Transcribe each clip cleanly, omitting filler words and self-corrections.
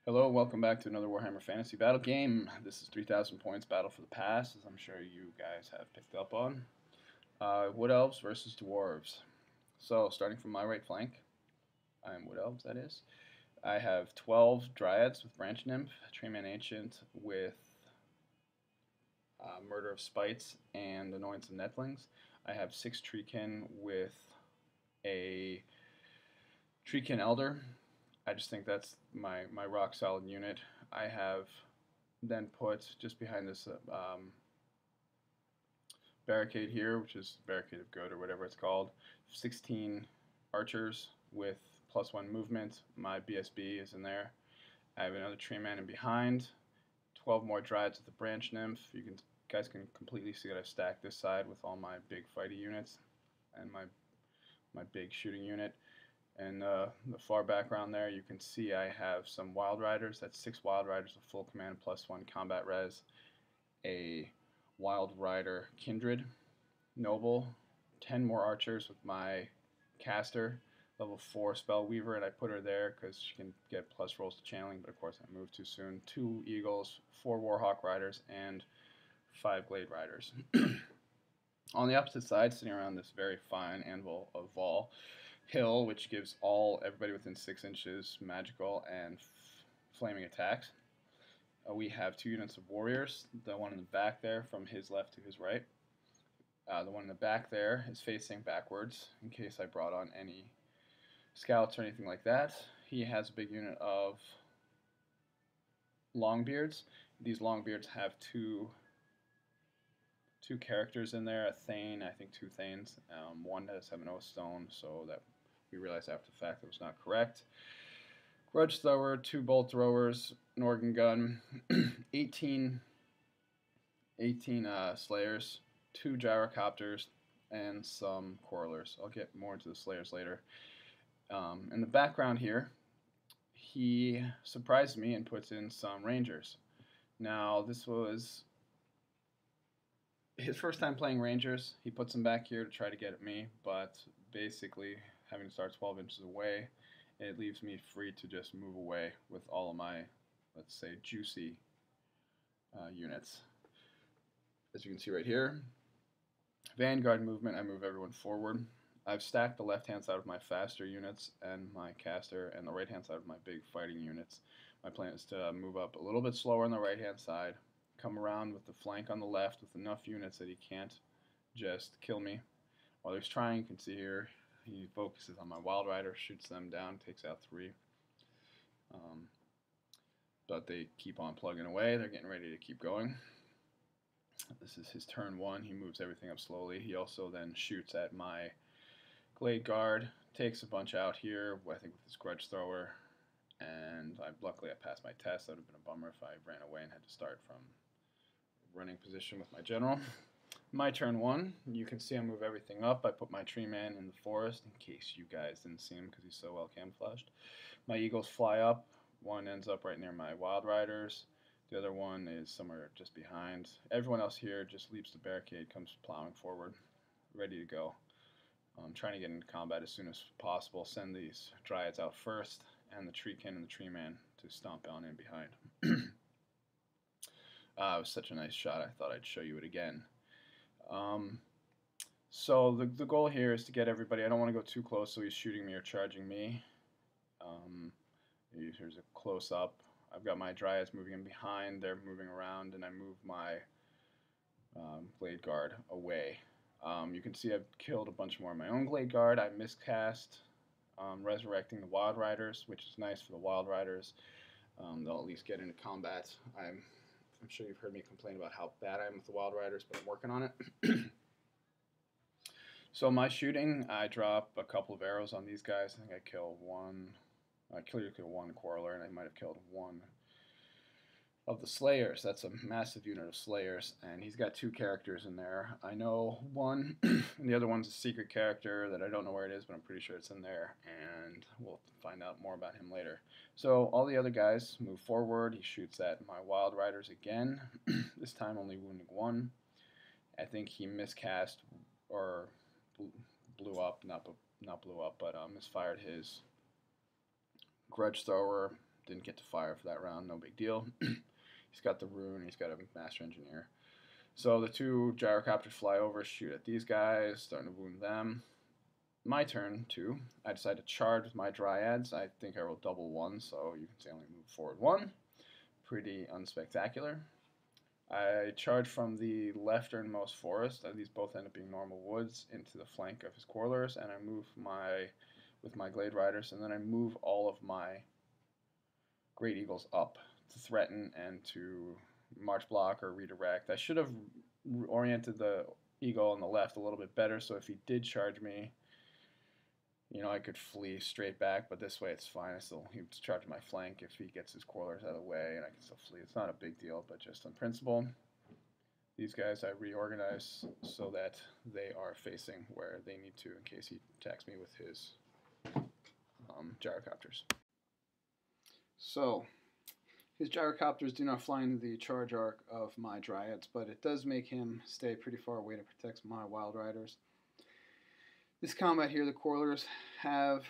Hello, welcome back to another Warhammer Fantasy Battle game. This is 3,000 points Battle for the Past, as I'm sure you guys have picked up on. Wood Elves versus Dwarves. So, starting from my right flank, I am Wood Elves, that is. I have 12 Dryads with Branch Nymph, Treeman Ancient with Murder of Spites and Annoyance of Netlings. I have 6 Treekin with a Treekin Elder. I just think that's my rock solid unit. I have then put just behind this barricade here, which is Barricade of Good or whatever it's called, 16 archers with +1 movement. My BSB is in there. I have another Treeman in behind, 12 more Dryads with the Branch Nymph. Guys can completely see that I've stacked this side with all my big fighty units and my big shooting unit. And the far background there, you can see I have some Wild Riders. That's 6 Wild Riders with full command +1 combat res. A Wild Rider Kindred Noble. 10 more archers with my caster, level 4 Spellweaver, and I put her there because she can get plus rolls to channeling, but of course I moved too soon. 2 Eagles, 4 Warhawk Riders, and 5 Glade Riders. On the opposite side, sitting around this very fine Anvil of Vol hill, which gives everybody within 6 inches magical and flaming attacks. We have 2 units of warriors. The one in the back there, from his left to his right. The one in the back there is facing backwards, in case I brought on any scouts or anything like that. He has a big unit of Longbeards. These Longbeards have two characters in there, a Thane, I think 2 Thanes. One has 7 oath stone, so that we realized after the fact that was not correct. Grudge thrower, 2 bolt throwers, an organ gun, 18 slayers, 2 gyrocopters, and some quarrelers. I'll get more into the slayers later. In the background here, he surprised me and puts in some rangers. Now, this was his first time playing rangers. He puts them back here to try to get at me, but basically having to start 12 inches away, it leaves me free to just move away with all of my, let's say, juicy units. As you can see right here, Vanguard movement, I move everyone forward. I've stacked the left-hand side of my faster units and my caster, and the right-hand side of my big fighting units. My plan is to move up a little bit slower on the right-hand side, come around with the flank on the left with enough units that he can't just kill me. While he's trying, you can see here, he focuses on my Wild Rider, shoots them down, takes out 3. But they keep on plugging away. They're getting ready to keep going. This is his turn 1. He moves everything up slowly. He also then shoots at my Glade Guard, takes a bunch out here, I think with his Grudge Thrower, and luckily I passed my test. That would have been a bummer if I ran away and had to start from running position with my general. My turn 1, you can see I move everything up. I put my Treeman in the forest, in case you guys didn't see him because he's so well camouflaged. My Eagles fly up. One ends up right near my Wild Riders. The other one is somewhere just behind. Everyone else here just leaps the barricade, comes plowing forward, ready to go. I'm trying to get into combat as soon as possible. Send these Dryads out first, and the Treekin and the Treeman to stomp on in behind. It was such a nice shot, I thought I'd show you it again. So the goal here is to get everybody, I don't want to go too close so he's shooting me or charging me. Here's a close-up. I've got my Dryads moving in behind, they're moving around, and I move my Glade Guard away. You can see I've killed a bunch more of my own Glade Guard. I miscast resurrecting the Wild Riders, which is nice for the Wild Riders. They'll at least get into combat. I'm sure you've heard me complain about how bad I am with the Wild Riders, but I'm working on it. So my shooting, I drop a couple of arrows on these guys. I think I kill one. I clearly kill 1 Quarreler, and I might have killed 1 of the Slayers. That's a massive unit of Slayers, and he's got 2 characters in there. I know one, and the other one's a secret character that I don't know where it is, but I'm pretty sure it's in there, and we'll find out more about him later. So all the other guys move forward. He shoots at my Wild Riders again, this time only wounding 1. I think he miscast or blew up, not blew up, but misfired his Grudge Thrower didn't get to fire for that round, no big deal. He's got the rune, he's got a Master Engineer. So the 2 gyrocopters fly over, shoot at these guys, starting to wound them. My turn, too. I decide to charge with my Dryads. I think I rolled double 1, so you can say I only move forward 1. Pretty unspectacular. I charge from the lefternmost forest, and these both end up being normal woods, into the flank of his Quarrelers, and I move with my Glade Riders, and then I move all of my Great Eagles up to threaten and to march block or redirect. I should have oriented the eagle on the left a little bit better, so if he did charge me, I could flee straight back, but this way it's fine. He would charge my flank if he gets his Quarrelers out of the way, and I can still flee. It's not a big deal, but just on principle. These guys I reorganize so that they are facing where they need to in case he attacks me with his gyrocopters. So, his gyrocopters do not fly into the charge arc of my Dryads, but it does make him stay pretty far away to protect my Wild Riders. This combat here, the Quarrelers have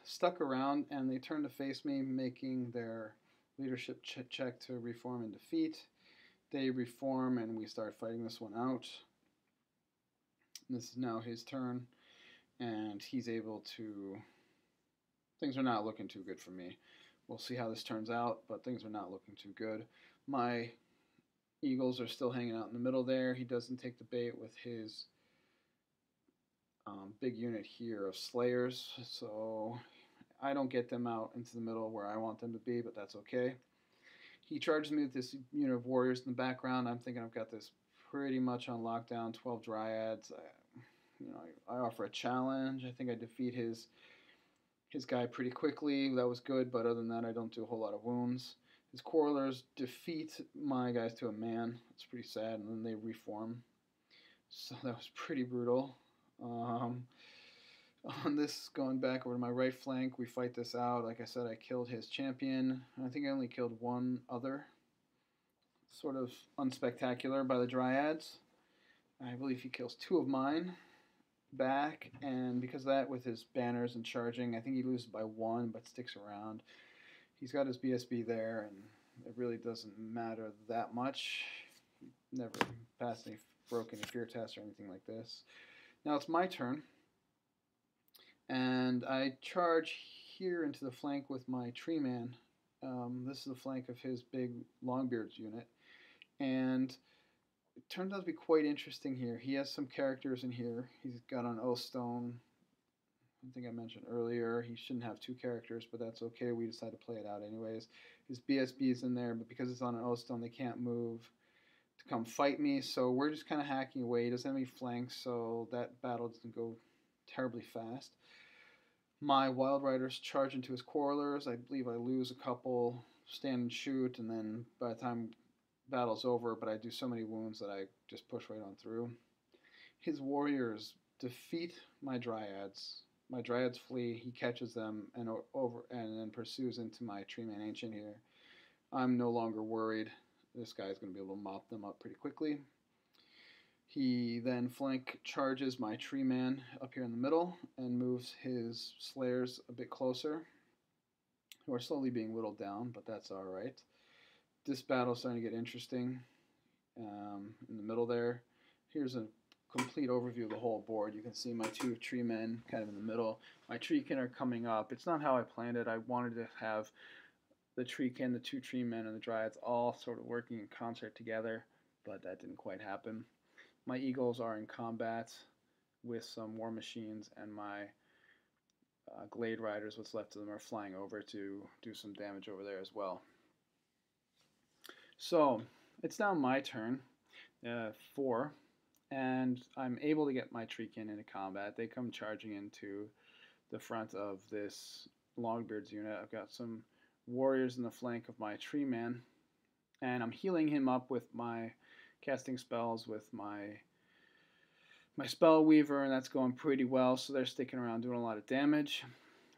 stuck around and they turn to face me, making their leadership check to reform and defeat. They reform and we start fighting this one out. This is now his turn, and he's able to... Things are not looking too good for me. We'll see how this turns out, but things are not looking too good. My Eagles are still hanging out in the middle there. He doesn't take the bait with his big unit here of Slayers, so I don't get them out into the middle where I want them to be, but that's okay. He charges me with this unit of Warriors in the background. I'm thinking I've got this pretty much on lockdown, 12 Dryads. I offer a challenge. I think I defeat his guy pretty quickly. That was good, but other than that, I don't do a whole lot of wounds. His Quarrelers defeat my guys to a man. It's pretty sad, and then they reform. So that was pretty brutal. On this, going back over to my right flank, we fight this out. Like I said, I killed his champion. I think I only killed one other. Sort of unspectacular by the Dryads. I believe he kills 2 of mine back, and because of that, with his banners and charging, I think he loses by 1, but sticks around. He's got his BSB there, and it really doesn't matter that much. Never passed any, broke any fear tests or anything like this. Now it's my turn, and I charge here into the flank with my Treeman. This is the flank of his big Longbeard's unit, and it turns out to be quite interesting here. He has some characters in here. He's got on Oathstone. I think I mentioned earlier he shouldn't have 2 characters, but that's okay. We decided to play it out anyways. His BSB is in there, but because it's on an Oathstone, they can't move to come fight me, so we're just kind of hacking away. He doesn't have any flanks, so that battle doesn't go terribly fast. My Wild Riders charge into his Quarrelers. I believe I lose a couple, stand and shoot, and then by the time battle's over, but I do so many wounds that I just push right on through. His Warriors defeat my Dryads. My Dryads flee, he catches them and then pursues into my Treeman Ancient here. I'm no longer worried. This guy's going to be able to mop them up pretty quickly. He then flank charges my Treeman up here in the middle and moves his Slayers a bit closer, who are slowly being whittled down, but that's alright. This battle's starting to get interesting in the middle there. Here's a complete overview of the whole board. You can see my 2 Treemen kind of in the middle. My Treekin are coming up. It's not how I planned it. I wanted to have the Treekin, the 2 Treemen, and the Dryads all sort of working in concert together, but that didn't quite happen. My Eagles are in combat with some War Machines, and my Glade Riders, what's left of them, are flying over to do some damage over there as well. So, it's now my turn, 4, and I'm able to get my Treekin into combat. They come charging into the front of this Longbeard's unit. I've got some Warriors in the flank of my Treeman, and I'm healing him up with my casting spells with my Spellweaver, and that's going pretty well, so they're sticking around doing a lot of damage.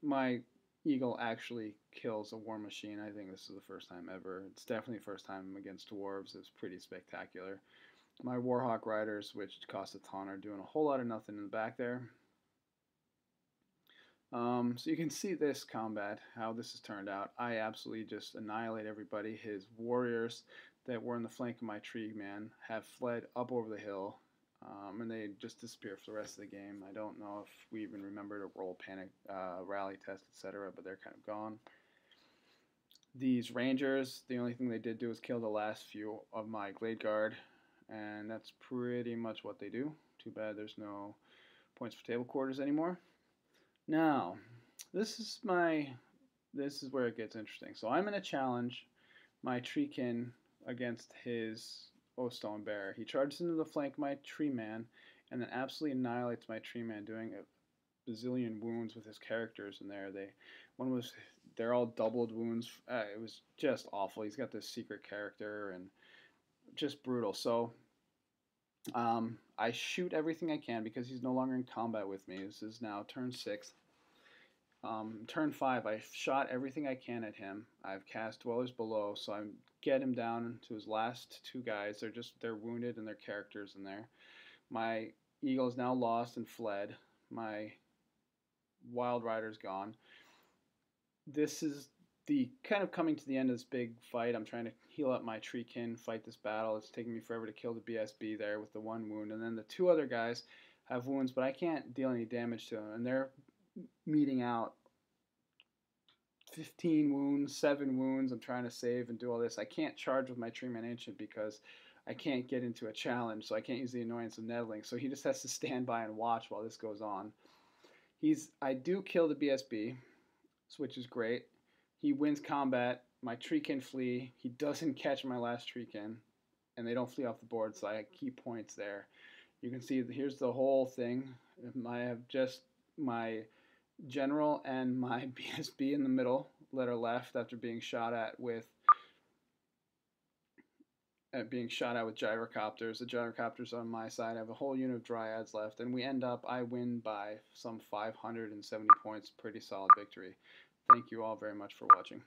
My Eagle actually kills a War Machine. I think this is the first time ever. It's definitely the first time against Dwarves. It's pretty spectacular. My Warhawk Riders, which cost a ton, are doing a whole lot of nothing in the back there. So you can see this combat, how this has turned out. I absolutely just annihilate everybody. His warriors that were in the flank of my Treeman have fled up over the hill, and they just disappear for the rest of the game. I don't know if we even remember to roll panic, rally test, etc., but they're kind of gone. These Rangers, the only thing they did do is kill the last few of my Glade Guard, and that's pretty much what they do. Too bad there's no points for table quarters anymore. Now, this is where it gets interesting. So I'm going to challenge my Treekin against his Stone Bear. He charges into the flank of my Treeman and then absolutely annihilates my Treeman, doing a bazillion wounds with his characters in there. They're all doubled wounds. It was just awful. He's got this secret character and just brutal. So I shoot everything I can because he's no longer in combat with me. This is now turn 6. Turn 5, I shot everything I can at him. I've cast Dwellers Below, so I get him down to his last 2 guys. They're wounded and their characters in there. My Eagle is now lost and fled. My Wild Rider's gone. This is the kind of coming to the end of this big fight. I'm trying to heal up my Treekin, fight this battle. It's taking me forever to kill the BSB there with the 1 wound. And then the 2 other guys have wounds, but I can't deal any damage to them. And they're meeting out 15 wounds, 7 wounds. I'm trying to save and do all this. I can't charge with my Treeman Ancient because I can't get into a challenge, so I can't use the annoyance of nettling. So he just has to stand by and watch while this goes on. I do kill the BSB, which is great. He wins combat. My Treekin flee. He doesn't catch my last Treekin, and they don't flee off the board, so I keep points there. You can see here's the whole thing. I have just my General and my BSB in the middle that are left after being shot at with gyrocopters. The gyrocopters are on my side. I have a whole unit of Dryads left, and I win by some 570 points. Pretty solid victory. Thank you all very much for watching.